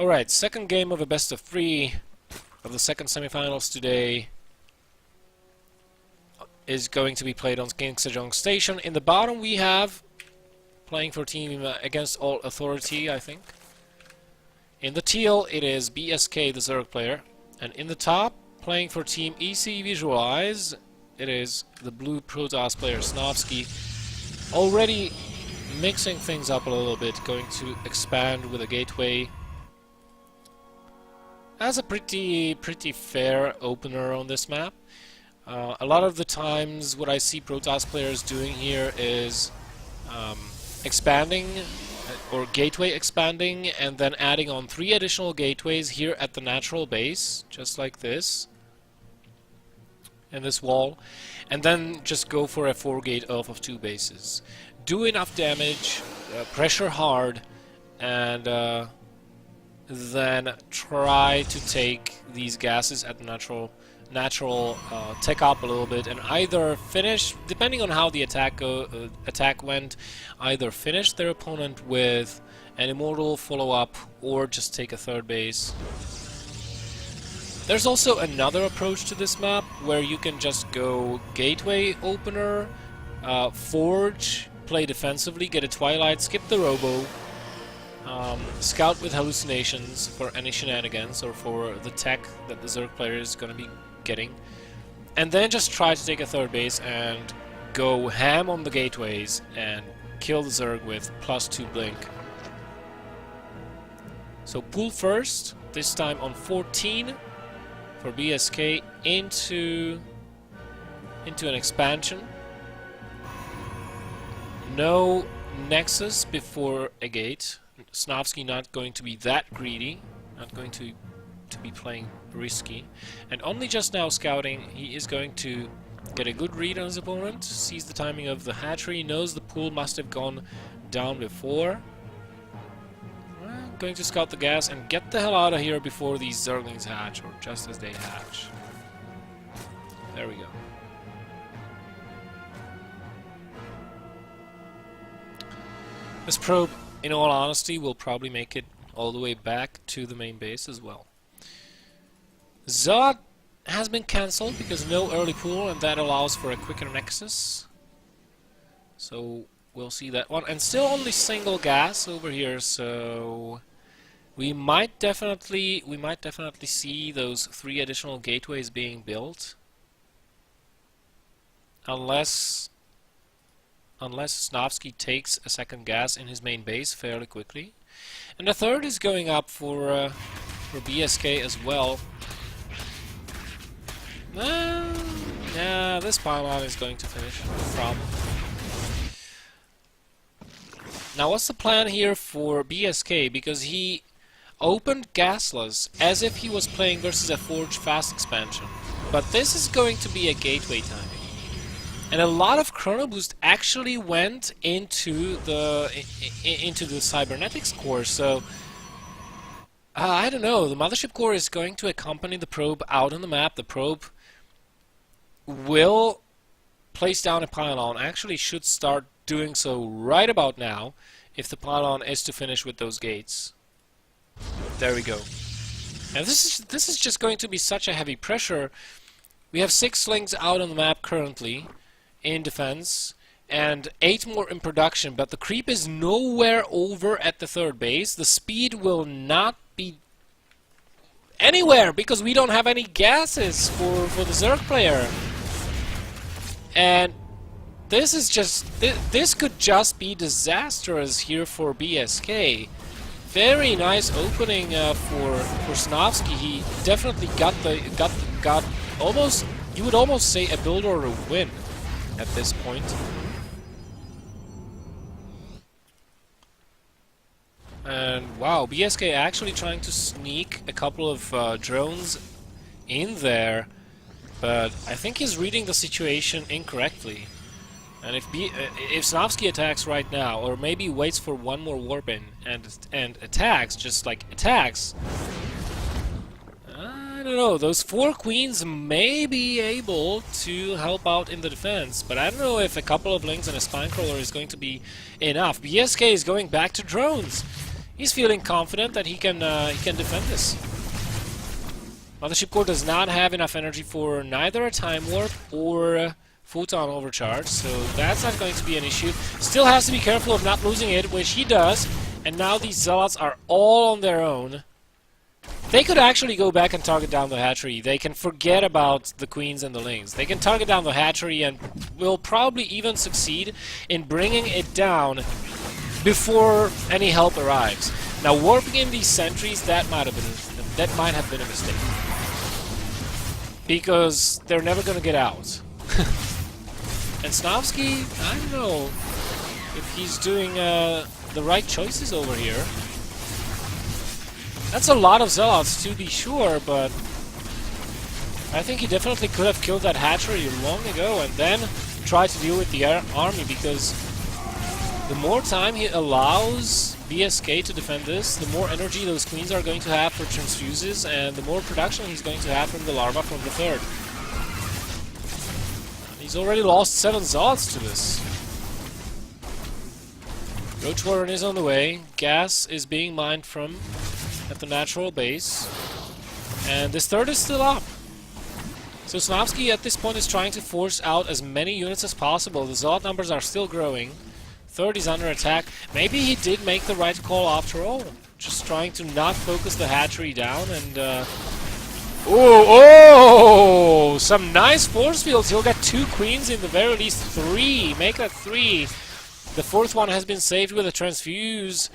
Alright, second game of a best of 3 of the second semifinals today is going to be played on King Sejong Station. In the bottom we have playing for team against all authority, I think. In the teal it is BsK, the Zerg player, and in the top playing for team EC Visualize it is the blue Protoss player Snovski, already mixing things up a little bit, going to expand with a gateway. As a pretty fair opener on this map. A lot of the times what I see Protoss players doing here is expanding or gateway expanding and then adding on 3 additional gateways here at the natural base, just like this, in this wall, and then just go for a 4-gate off of 2 bases. Do enough damage, pressure hard, and then try to take these gases at the natural tech up a little bit, and either finish, depending on how the attack went, either finish their opponent with an immortal follow-up or just take a 3rd base. There's also another approach to this map where you can just go gateway opener, forge, play defensively, get a twilight, skip the robo, scout with hallucinations for any shenanigans or for the tech that the Zerg player is going to be getting, and then just try to take a 3rd base and go ham on the gateways and kill the Zerg with +2 blink. So pull first, this time on 14 for BsK into an expansion. No Nexus before a gate. Snovski not going to be that greedy, not going to be playing risky, and only just now scouting. He is going to get a good read on his opponent, sees the timing of the hatchery, knows the pool must have gone down before. Going to scout the gas and get the hell out of here before these Zerglings hatch, or just as they hatch. There we go. This probe, in all honesty, will probably make it all the way back to the main base as well. Zod has been cancelled because no early pool, and that allows for a quicker nexus. So we'll see that one. And still only single gas over here, so we might definitely see those 3 additional gateways being built. Unless Snovski takes a 2nd gas in his main base fairly quickly. And the 3rd is going up for BsK as well. Yeah, this pylon is going to finish from. Now what's the plan here for BsK? Because he opened gasless as if he was playing versus a Forge fast expansion. But this is going to be a gateway timing. And a lot of Chrono Boost actually went into the Cybernetics core, so I don't know. The Mothership core is going to accompany the probe out on the map. The probe will place down a pylon. Actually, should start doing so right about now, if the pylon is to finish with those gates. There we go. And this is just going to be such a heavy pressure. We have 6 slings out on the map currently in defense, and 8 more in production, but the creep is nowhere over at the 3rd base. The speed will not be anywhere because we don't have any gases for the Zerg player. And this is just this could just be disastrous here for BsK. Very nice opening for Snovski. He definitely got almost, you would almost say, a build or a win at this point. And wow, BsK actually trying to sneak a couple of drones in there, but I think he's reading the situation incorrectly. And if Snovski attacks right now, or maybe waits for one more warp in and attacks, just like attacks, I don't know, those 4 queens may be able to help out in the defense, but I don't know if a couple of links and a spine crawler is going to be enough. BsK is going back to drones. He's feeling confident that he can defend this. Mothership Core does not have enough energy for neither a Time Warp or Photon Overcharge, so that's not going to be an issue. Still has to be careful of not losing it, which he does. And now these Zealots are all on their own. They could actually go back and target down the hatchery. They can forget about the Queens and the Lings. They can target down the hatchery and will probably even succeed in bringing it down before any help arrives. Now, warping in these sentries, that might have been a mistake. Because they're never going to get out. And Snovski, I don't know if he's doing the right choices over here. That's a lot of Zealots, to be sure, but I think he definitely could have killed that hatchery long ago and then tried to deal with the army, because the more time he allows BsK to defend this, the more energy those Queens are going to have for transfuses, and the more production he's going to have from the larva from the third. He's already lost 7 Zealots to this. Roach Warren is on the way. Gas is being mined from at the natural base. And this third is still up. So Snovski at this point is trying to force out as many units as possible. The Zealot numbers are still growing. Third is under attack. Maybe he did make the right call after all. Just trying to not focus the hatchery down and... Oh! Some nice force fields. He'll get 2 Queens, in the very least 3. Make that 3. The fourth one has been saved with a transfuse.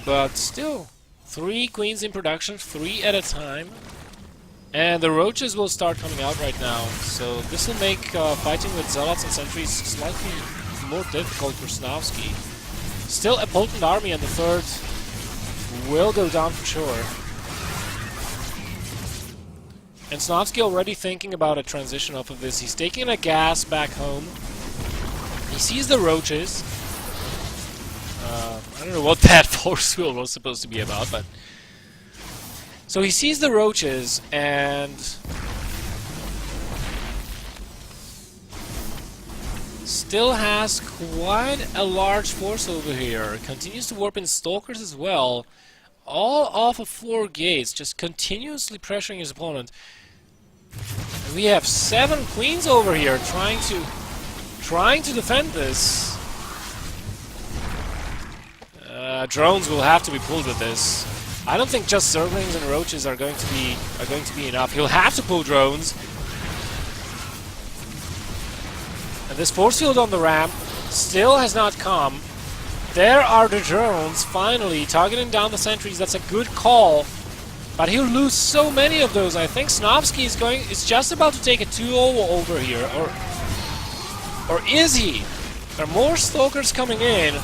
But still, 3 Queens in production, 3 at a time. And the Roaches will start coming out right now. So this will make fighting with Zealots and Sentries slightly more difficult for Snovski. Still a potent army, and the third will go down for sure. And Snovski already thinking about a transition off of this. He's taking a gas back home. He sees the Roaches. I don't know what that force field was supposed to be about, but... So he sees the Roaches, and... still has quite a large force over here. Continues to warp in Stalkers as well. All off of 4 gates, just continuously pressuring his opponent. And we have 7 Queens over here trying to defend this. Drones will have to be pulled with this. I don't think just Zerglings and Roaches are going to be enough. He'll have to pull drones. And this force field on the ramp still has not come. There are the drones, finally, targeting down the sentries. That's a good call. But he'll lose so many of those. I think Snovski is just about to take a 2-0 over here. Or is he? There are more Stalkers coming in.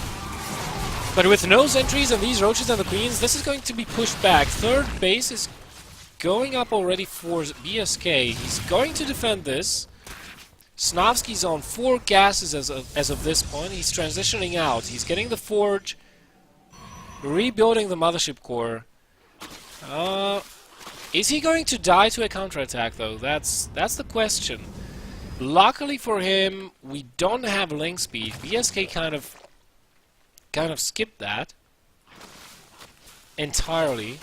But with no sentries and these Roaches and the Queens, this is going to be pushed back. Third base is going up already for BsK. He's going to defend this. Snovski's on 4 gases as of this point. He's transitioning out. He's getting the forge, rebuilding the Mothership Core. Is he going to die to a counterattack, though? That's the question. Luckily for him, we don't have link speed. BsK kind of skipped that entirely,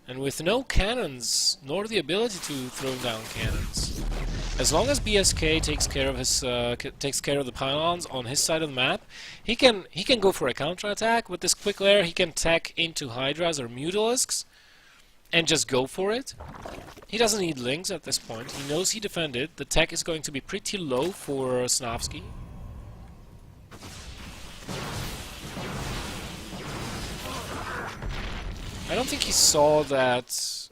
and with no cannons, nor the ability to throw down cannons. As long as BsK takes care of the pylons on his side of the map, he can go for a counterattack. With this quick lair, he can tech into Hydras or Mutalisks and just go for it. He doesn't need links at this point. He knows he defended. The tech is going to be pretty low for Snovski. I don't think he saw that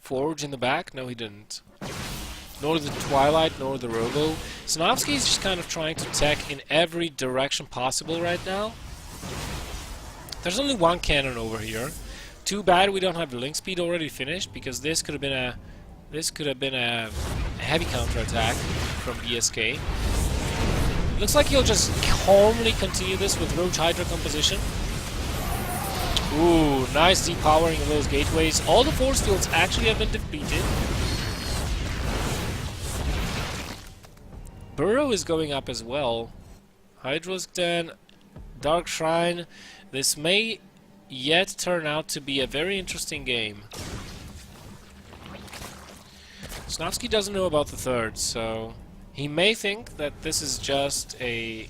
forge in the back. No, he didn't. Nor the Twilight, nor the Robo. Snovski is just kind of trying to tech in every direction possible right now. There's only 1 cannon over here. Too bad we don't have the link speed already finished, because this could have been a heavy counterattack from BsK. Looks like he'll just calmly continue this with Roach Hydra composition. Ooh, nice depowering of those gateways. All the force fields actually have been depleted. Burrow is going up as well. Hydra's Den, Dark Shrine. This may yet turn out to be a very interesting game. Snovski doesn't know about the third, so he may think that this is just a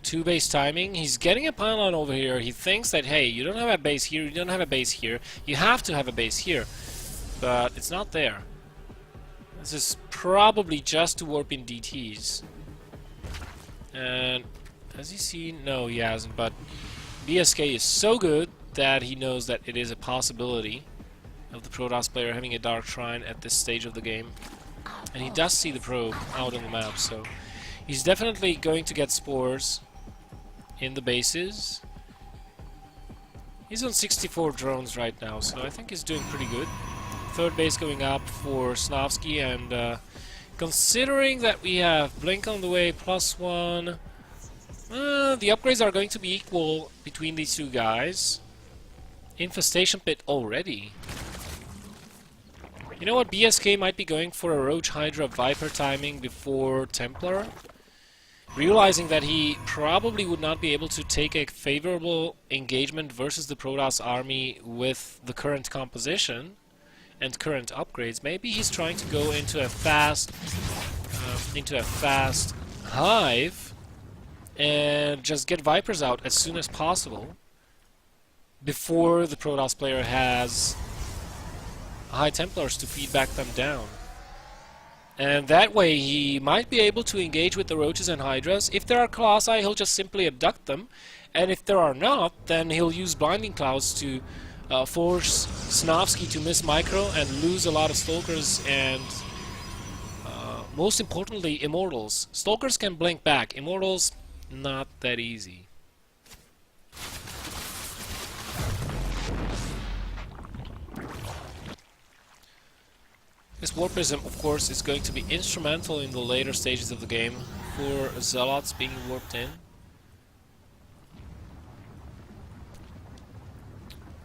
2-base timing. He's getting a pylon over here. He thinks that, hey, you don't have a base here, you don't have a base here, you have to have a base here. But it's not there. This is probably just to warp in DTs. And has he seen? No, he hasn't, but BsK is so good that he knows that it is a possibility of the Protoss player having a Dark Shrine at this stage of the game. And he does see the probe out on the map, so he's definitely going to get spores in the bases. He's on 64 drones right now, so I think he's doing pretty good. Third base going up for Snovski, and considering that we have Blink on the way, +1, the upgrades are going to be equal between these two guys. Infestation Pit already. You know what, BsK might be going for a Roach Hydra Viper timing before Templar, realizing that he probably would not be able to take a favorable engagement versus the Protoss army with the current composition and current upgrades. Maybe he's trying to go into a fast hive and just get Vipers out as soon as possible before the Protoss player has High Templars to feed back them down. And that way he might be able to engage with the Roaches and Hydras. If there are Colossi, he'll just simply abduct them, and if there are not, then he'll use Blinding Clouds to force Snovski to miss micro and lose a lot of Stalkers and most importantly Immortals. Stalkers can blink back, Immortals not that easy. This Warp Prism, of course, is going to be instrumental in the later stages of the game for Zealots being warped in.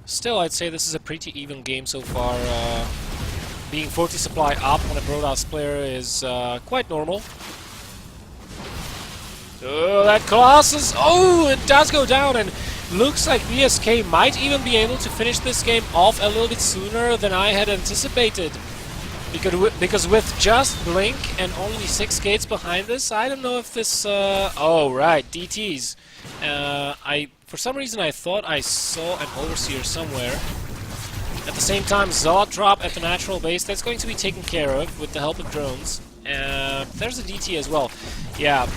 Still, I'd say this is a pretty even game so far. Being 40 supply up on a Protoss player is quite normal. Oh, that Colossus! Oh, it does go down, and looks like BsK might even be able to finish this game off a little bit sooner than I had anticipated. Because with just Blink and only 6 gates behind this, I don't know if this... oh, right, DTs. For some reason I thought I saw an Overseer somewhere. At the same time, Zealot drop at the natural base. That's going to be taken care of with the help of drones. There's a DT as well. Yeah.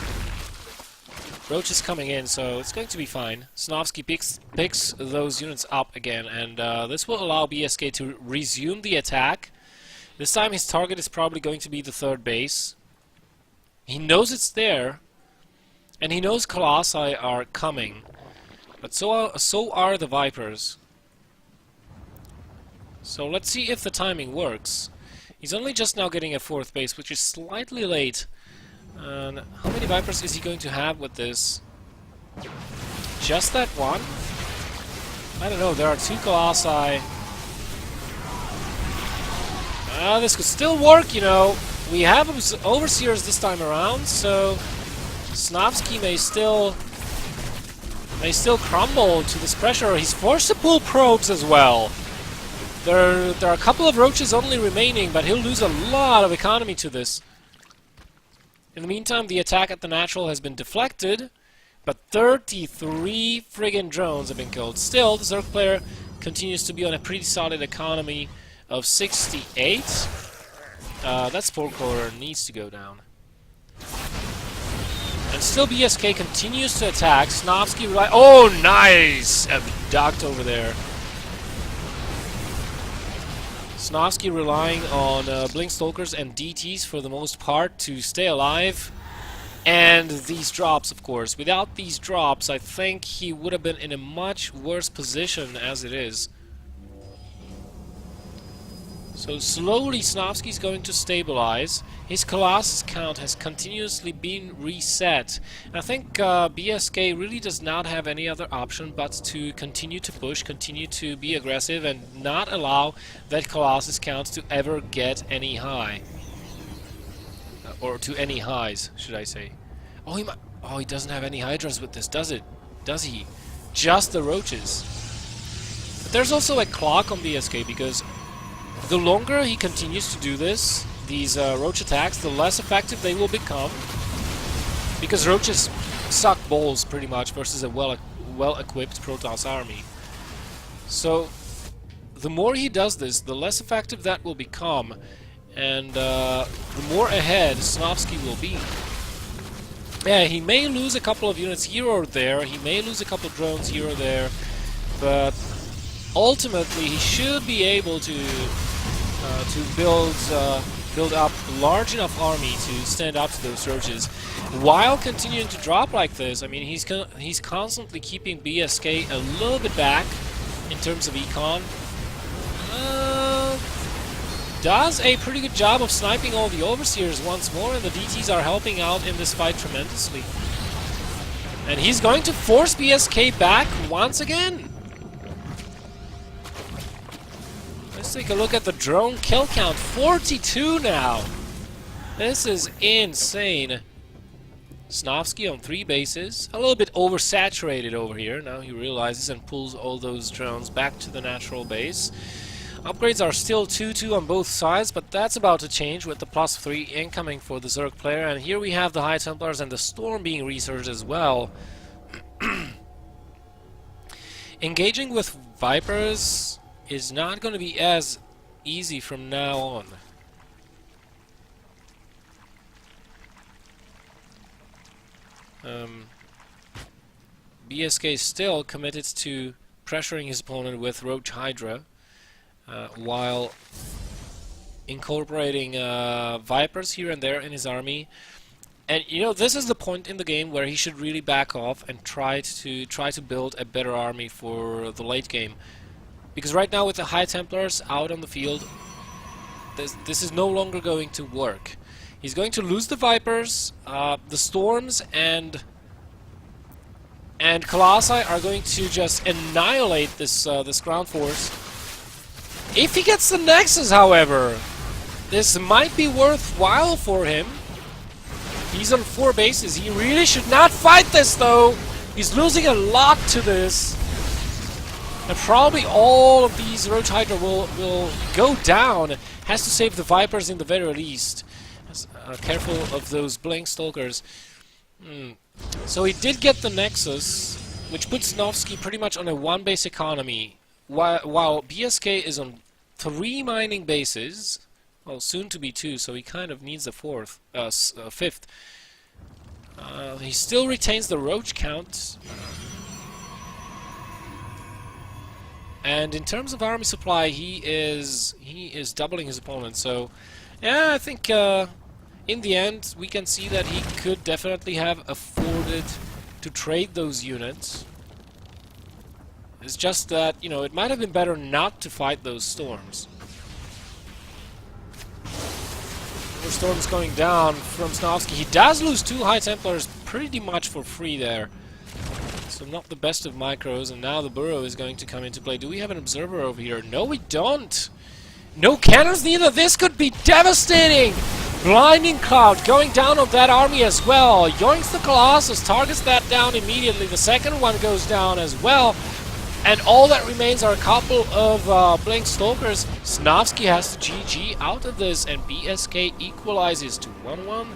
Roach is coming in, so it's going to be fine. Snovski picks those units up again, and this will allow BsK to resume the attack. This time his target is probably going to be the third base. He knows it's there, and he knows Colossi are coming. But so are the Vipers. So let's see if the timing works. He's only just now getting a fourth base, which is slightly late. And how many Vipers is he going to have with this? Just that one? I don't know, there are 2 Colossi. This could still work, you know. We have Overseers this time around, so Snovski may still crumble to this pressure. He's forced to pull probes as well. There are a couple of Roaches only remaining, but he'll lose a lot of economy to this. In the meantime, the attack at the natural has been deflected, but 33 friggin' drones have been killed. Still, the Zerg player continues to be on a pretty solid economy of 68. That Spore Crawler needs to go down. And still BsK continues to attack. Snovski oh, nice! Abduct over there. Snovski relying on Blink Stalkers and DTs for the most part to stay alive. And these drops, of course. Without these drops, I think he would have been in a much worse position as it is. So slowly Snovski's going to stabilize. His Colossus count has continuously been reset. I think BsK really does not have any other option but to continue to push, continue to be aggressive, and not allow that Colossus count to ever get any high. Or to any highs, should I say. Oh, he doesn't have any Hydras with this, does he? just the roaches. But there's also a clock on BsK, because the longer he continues to do this, these roach attacks, the less effective they will become. Because roaches suck balls pretty much versus a well-equipped Protoss army. So the more he does this, the less effective that will become, and the more ahead Snovski will be. Yeah, he may lose a couple of units here or there, he may lose a couple of drones here or there, but ultimately he should be able to build up a large enough army to stand up to those roaches, while continuing to drop like this. I mean, he's constantly keeping BsK a little bit back in terms of econ. Does a pretty good job of sniping all the overseers once more, and the DTs are helping out in this fight tremendously. And he's going to force BsK back once again. Let's take a look at the drone kill count. 42 now. This is insane. Snovski on 3 bases. A little bit oversaturated over here. Now he realizes and pulls all those drones back to the natural base. Upgrades are still 2-2 on both sides, but that's about to change with the +3 incoming for the Zerg player. And here we have the High Templars and the Storm being researched as well. Engaging with Vipers is not going to be as easy from now on. BsK is still committed to pressuring his opponent with Roach Hydra, while incorporating Vipers here and there in his army. And you know, this is the point in the game where he should really back off and try to build a better army for the late game. Because right now with the High Templars out on the field, this is no longer going to work. He's going to lose the Vipers, the Storms and Colossi are going to just annihilate this ground force. If he gets the Nexus, however, this might be worthwhile for him. He's on 4 bases. He really should not fight this, though. He's losing a lot to this. And probably all of these Roach Hydra will go down. Has to save the Vipers in the very least. Careful of those Blink Stalkers. So he did get the Nexus, which puts Snovski pretty much on a 1-base economy, while BsK is on 3 mining bases. Well, soon to be 2, so he kind of needs a 5th. He still retains the Roach count. And in terms of army supply, he is doubling his opponent. So, yeah, I think in the end we can see that he could definitely have afforded to trade those units. It's just that, you know, it might have been better not to fight those Storms. More Storms going down from Snovski. He does lose 2 High Templars pretty much for free there. So not the best of micros, and now the Burrow is going to come into play. Do we have an Observer over here? No, we don't! No cannons neither! This could be devastating! Blinding Cloud going down on that army as well. Yoinks the Colossus, targets that down immediately. The second one goes down as well. And all that remains are a couple of Blink Stalkers. Snovski has to GG out of this, and BsK equalizes to 1-1.